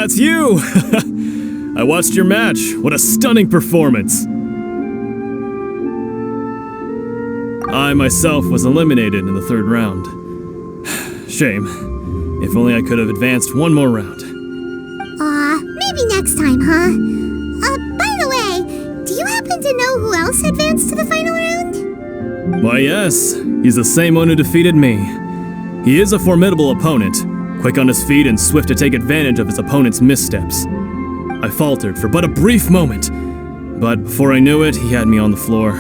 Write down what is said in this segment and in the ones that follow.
it's you! I watched your match. What a stunning performance. I myself was eliminated in the third round. Shame. If only I could have advanced one more round. Maybe next time, huh? By the way, do you happen to know who else advanced to the final round? Why, yes. He's the same one who defeated me. He is a formidable opponent, quick on his feet and swift to take advantage of his opponent's missteps. I faltered for but a brief moment, but before I knew it, he had me on the floor.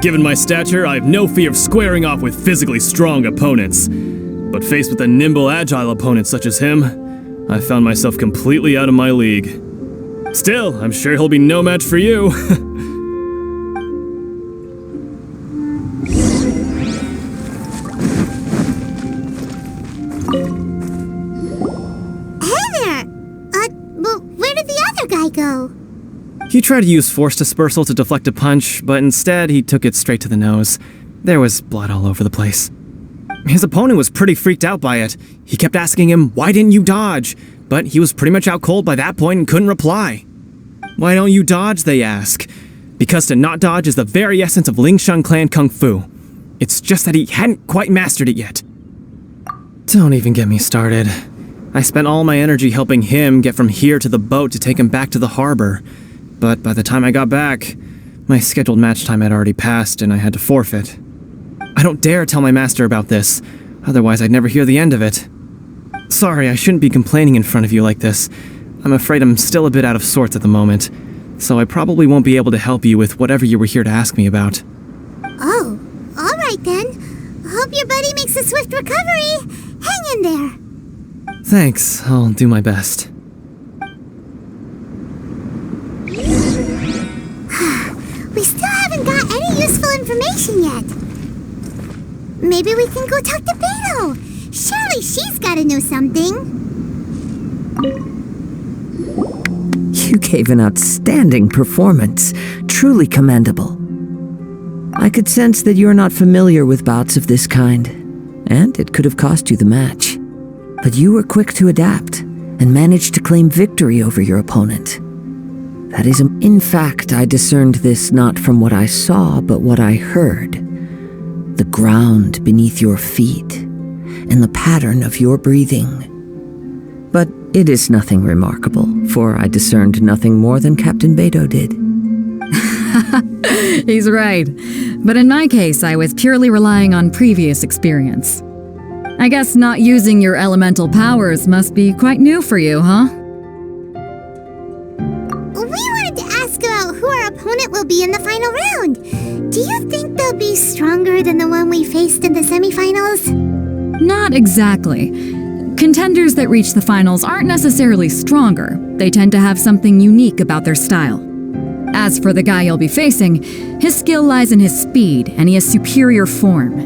Given my stature, I have no fear of squaring off with physically strong opponents. But faced with a nimble, agile opponent such as him, I found myself completely out of my league. Still, I'm sure he'll be no match for you. Hey there! Well, where did the other guy go? He tried to use force dispersal to deflect a punch, but instead he took it straight to the nose. There was blood all over the place. His opponent was pretty freaked out by it. He kept asking him, "Why didn't you dodge?" But he was pretty much out cold by that point and couldn't reply. "Why don't you dodge?" they ask. Because to not dodge is the very essence of Lingsheng clan kung fu. It's just that he hadn't quite mastered it yet. Don't even get me started. I spent all my energy helping him get from here to the boat to take him back to the harbor. But by the time I got back, my scheduled match time had already passed and I had to forfeit. I don't dare tell my master about this, otherwise I'd never hear the end of it. Sorry, I shouldn't be complaining in front of you like this. I'm afraid I'm still a bit out of sorts at the moment, so I probably won't be able to help you with whatever you were here to ask me about. Oh, alright then. Hope your buddy makes a swift recovery. Hang in there. Thanks, I'll do my best. We still haven't got any useful information yet. Maybe we can go talk to Beto. Surely she's gotta know something. You gave an outstanding performance. Truly commendable. I could sense that you're not familiar with bouts of this kind, and it could have cost you the match. But you were quick to adapt, and managed to claim victory over your opponent. That is, in fact, I discerned this not from what I saw, but what I heard. The ground beneath your feet, and the pattern of your breathing. But it is nothing remarkable, for I discerned nothing more than Captain Beto did. He's right. But in my case, I was purely relying on previous experience. I guess not using your elemental powers must be quite new for you, huh? We wanted to ask about who our opponent will be in the final round. Do you think they'll be stronger than the one we faced in the semifinals? Not exactly. Contenders that reach the finals aren't necessarily stronger. They tend to have something unique about their style. As for the guy you'll be facing, his skill lies in his speed, and he has superior form.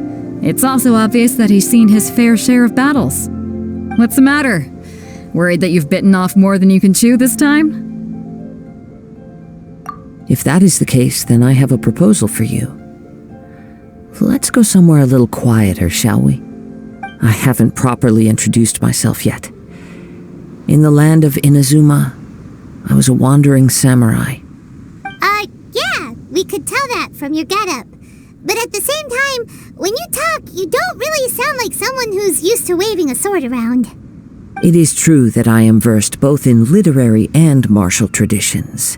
It's also obvious that he's seen his fair share of battles. What's the matter? Worried that you've bitten off more than you can chew this time? If that is the case, then I have a proposal for you. Let's go somewhere a little quieter, shall we? I haven't properly introduced myself yet. In the land of Inazuma, I was a wandering samurai. Yeah, we could tell that from your getup. But at the same time, when you talk, you don't really sound like someone who's used to waving a sword around. It is true that I am versed both in literary and martial traditions.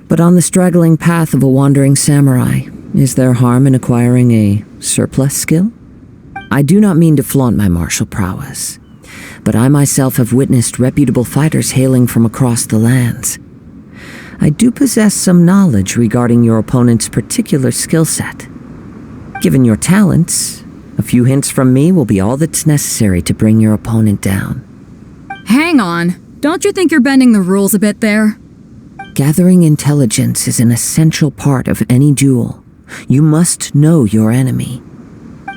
But on the straggling path of a wandering samurai, is there harm in acquiring a surplus skill? I do not mean to flaunt my martial prowess, but I myself have witnessed reputable fighters hailing from across the lands. I do possess some knowledge regarding your opponent's particular skill set. Given your talents, a few hints from me will be all that's necessary to bring your opponent down. Hang on. Don't you think you're bending the rules a bit there? Gathering intelligence is an essential part of any duel. You must know your enemy.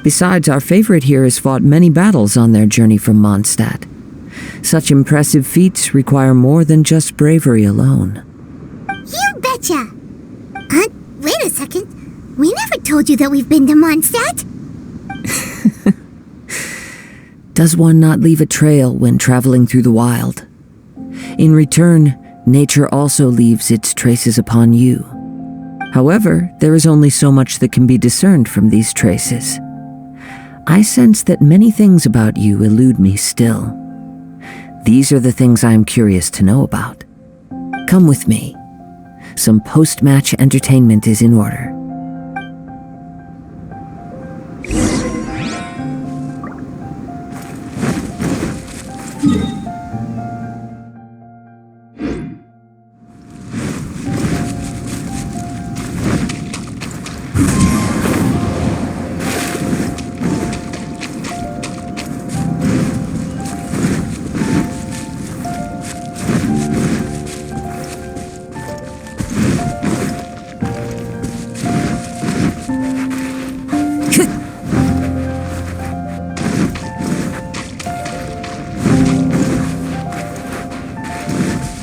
Besides, our favorite here has fought many battles on their journey from Mondstadt. Such impressive feats require more than just bravery alone. You betcha! Wait a second. We never told you that we've been to Mondstadt. Does one not leave a trail when traveling through the wild? In return, nature also leaves its traces upon you. However, there is only so much that can be discerned from these traces. I sense that many things about you elude me still. These are the things I am curious to know about. Come with me. Some post-match entertainment is in order.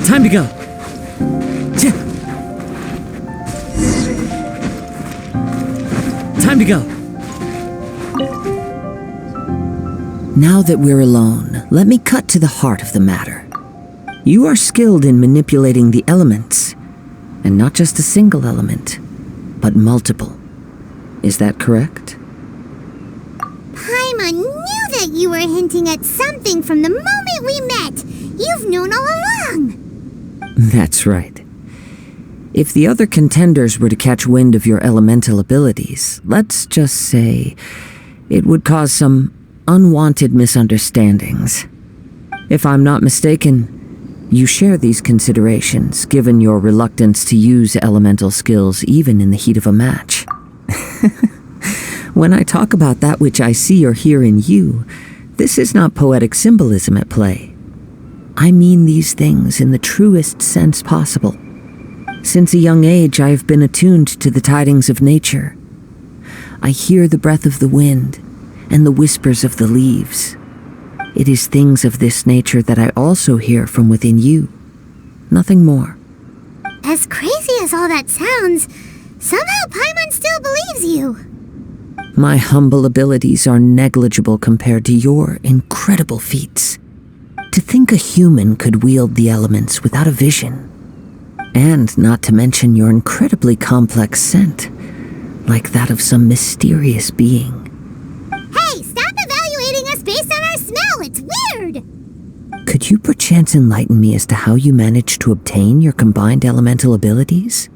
Time to go. Time to go. Now that we're alone, let me cut to the heart of the matter. You are skilled in manipulating the elements, and not just a single element, but multiple. Is that correct? Paimon knew that you were hinting at something from the moment we met. You've known all along. That's right. If the other contenders were to catch wind of your elemental abilities, let's just say it would cause some unwanted misunderstandings. If I'm not mistaken, you share these considerations, given your reluctance to use elemental skills even in the heat of a match. When I talk about that which I see or hear in you, this is not poetic symbolism at play. I mean these things in the truest sense possible. Since a young age, I have been attuned to the tidings of nature. I hear the breath of the wind and the whispers of the leaves. It is things of this nature that I also hear from within you. Nothing more. As crazy as all that sounds, somehow Paimon still believes you. My humble abilities are negligible compared to your incredible feats. To think a human could wield the elements without a vision. And not to mention your incredibly complex scent, like that of some mysterious being. Hey, stop evaluating us based on our smell! It's weird! Could you perchance enlighten me as to how you managed to obtain your combined elemental abilities?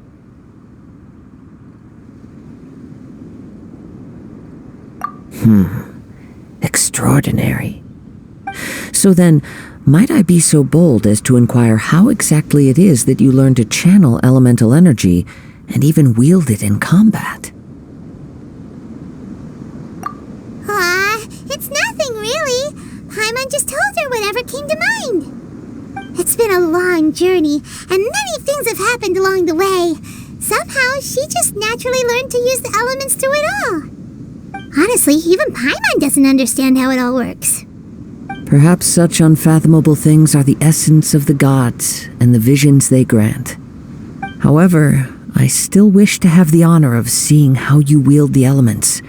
Extraordinary. So then, might I be so bold as to inquire how exactly it is that you learned to channel elemental energy and even wield it in combat? It's nothing really. Paimon just told her whatever came to mind. It's been a long journey, and many things have happened along the way. Somehow, she just naturally learned to use the elements through it all. Honestly, even Paimon doesn't understand how it all works. Perhaps such unfathomable things are the essence of the gods and the visions they grant. However, I still wish to have the honor of seeing how you wield the elements.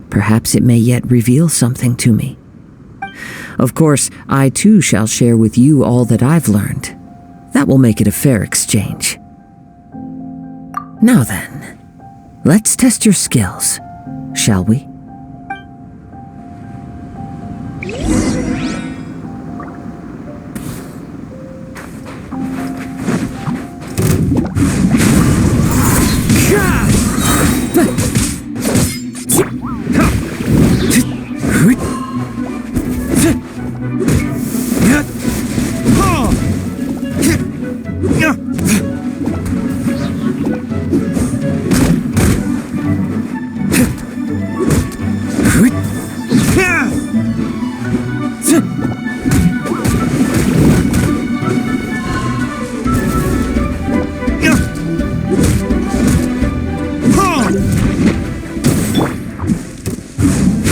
Perhaps it may yet reveal something to me. Of course, I too shall share with you all that I've learned. That will make it a fair exchange. Now then, let's test your skills, shall we?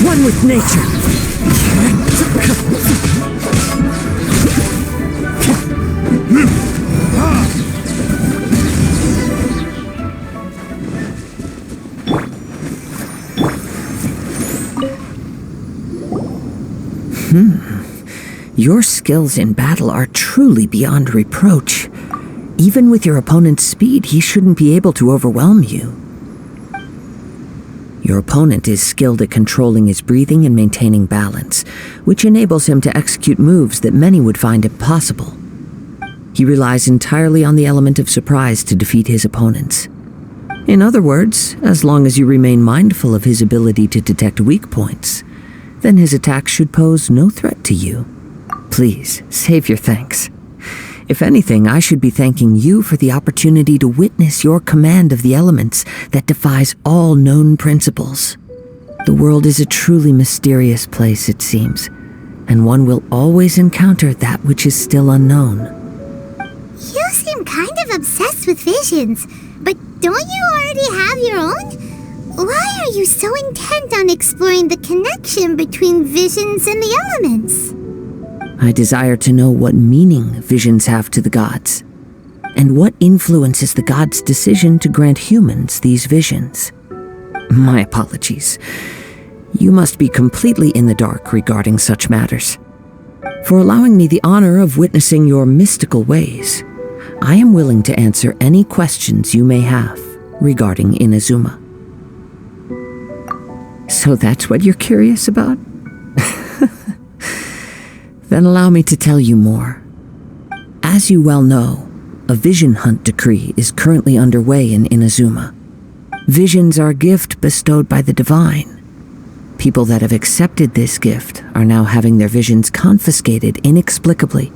One with nature. Your skills in battle are truly beyond reproach. Even with your opponent's speed, he shouldn't be able to overwhelm you. Your opponent is skilled at controlling his breathing and maintaining balance, which enables him to execute moves that many would find impossible. He relies entirely on the element of surprise to defeat his opponents. In other words, as long as you remain mindful of his ability to detect weak points, then his attacks should pose no threat to you. Please, save your thanks. If anything, I should be thanking you for the opportunity to witness your command of the elements that defies all known principles. The world is a truly mysterious place, it seems, and one will always encounter that which is still unknown. You seem kind of obsessed with visions, but don't you already have your own? Why are you so intent on exploring the connection between visions and the elements? I desire to know what meaning visions have to the gods, and what influences the gods' decision to grant humans these visions. My apologies. You must be completely in the dark regarding such matters. For allowing me the honor of witnessing your mystical ways, I am willing to answer any questions you may have regarding Inazuma. So that's what you're curious about? Then allow me to tell you more. As you well know, a vision hunt decree is currently underway in Inazuma. Visions are a gift bestowed by the divine. People that have accepted this gift are now having their visions confiscated inexplicably,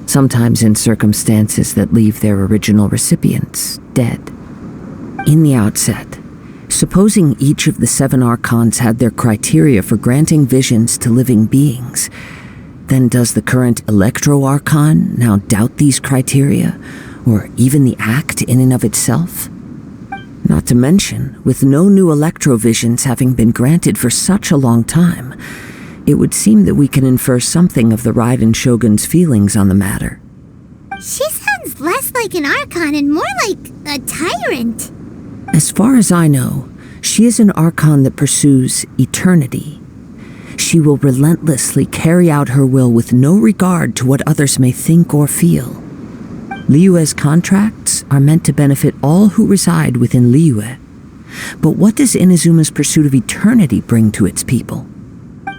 sometimes in circumstances that leave their original recipients dead. In the outset, supposing each of the 7 archons had their criteria for granting visions to living beings, then does the current Electro-Archon now doubt these criteria, or even the act in and of itself? Not to mention, with no new Electro-Visions having been granted for such a long time, it would seem that we can infer something of the Raiden Shogun's feelings on the matter. She sounds less like an Archon and more like a tyrant. As far as I know, she is an Archon that pursues eternity. She will relentlessly carry out her will with no regard to what others may think or feel. Liyue's contracts are meant to benefit all who reside within Liyue. But what does Inazuma's pursuit of eternity bring to its people?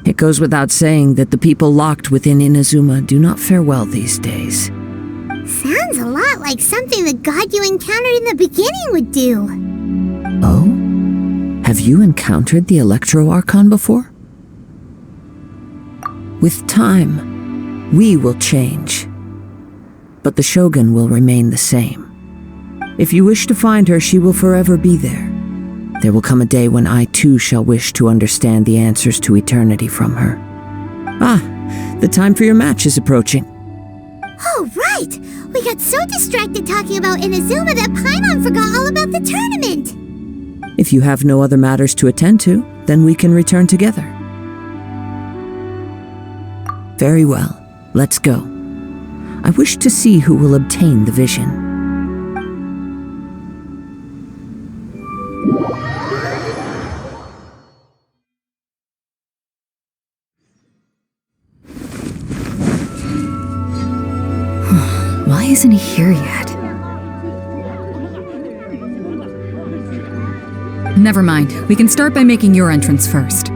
It goes without saying that the people locked within Inazuma do not fare well these days. Sounds a lot like something the god you encountered in the beginning would do. Oh? Have you encountered the Electro-Archon before? With time, we will change, but the Shogun will remain the same. If you wish to find her, she will forever be there. There will come a day when I too shall wish to understand the answers to eternity from her. Ah, the time for your match is approaching. Oh, right! We got so distracted talking about Inazuma that Paimon forgot all about the tournament! If you have no other matters to attend to, then we can return together. Very well, let's go. I wish to see who will obtain the vision. Why isn't he here yet? Never mind. We can start by making your entrance first.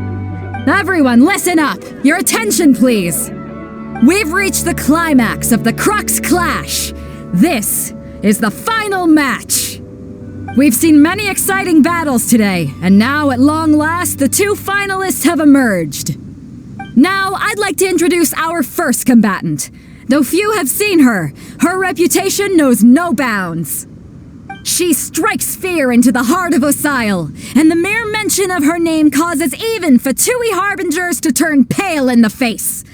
Everyone, listen up! Your attention, please! We've reached the climax of the Crux Clash! This is the final match! We've seen many exciting battles today, and now at long last, the 2 finalists have emerged. Now, I'd like to introduce our first combatant. Though few have seen her, her reputation knows no bounds. She strikes fear into the heart of Osile, and the mere mention of her name causes even Fatui Harbingers to turn pale in the face.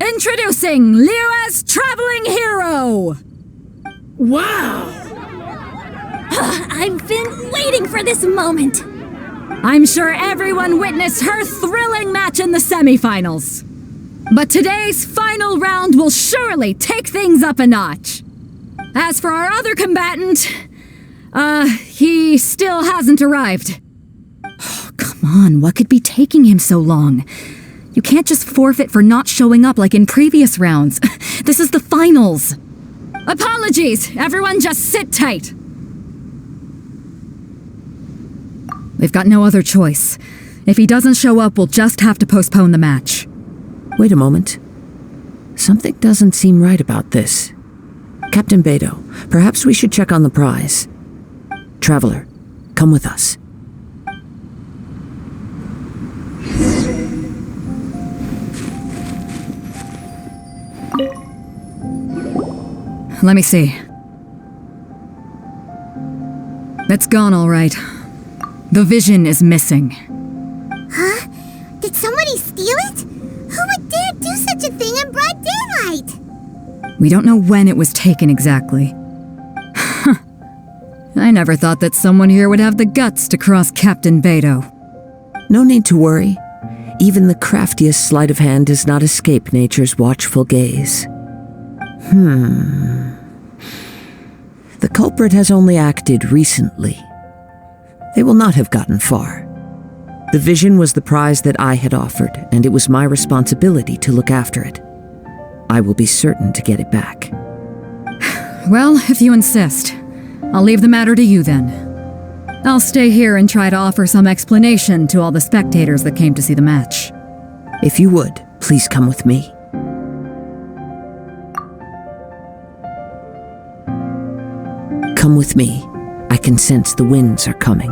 Introducing Liyue's traveling hero! Wow! I've been waiting for this moment! I'm sure everyone witnessed her thrilling match in the semifinals. But today's final round will surely take things up a notch. As for our other combatant, he still hasn't arrived. Oh, come on, what could be taking him so long? You can't just forfeit for not showing up like in previous rounds. This is the finals. Apologies! Everyone just sit tight! They've got no other choice. If he doesn't show up, we'll just have to postpone the match. Wait a moment. Something doesn't seem right about this. Captain Beto, perhaps we should check on the prize. Traveler, come with us. Let me see. It's gone, all right. The vision is missing. Huh? Did somebody steal it? Who would dare do such a thing in broad daylight? We don't know when it was taken exactly. I never thought that someone here would have the guts to cross Captain Beto. No need to worry. Even the craftiest sleight of hand does not escape nature's watchful gaze. The culprit has only acted recently. They will not have gotten far. The vision was the prize that I had offered, and it was my responsibility to look after it. I will be certain to get it back. Well, if you insist, I'll leave the matter to you then. I'll stay here and try to offer some explanation to all the spectators that came to see the match. If you would, please come with me. Come with me. I can sense the winds are coming.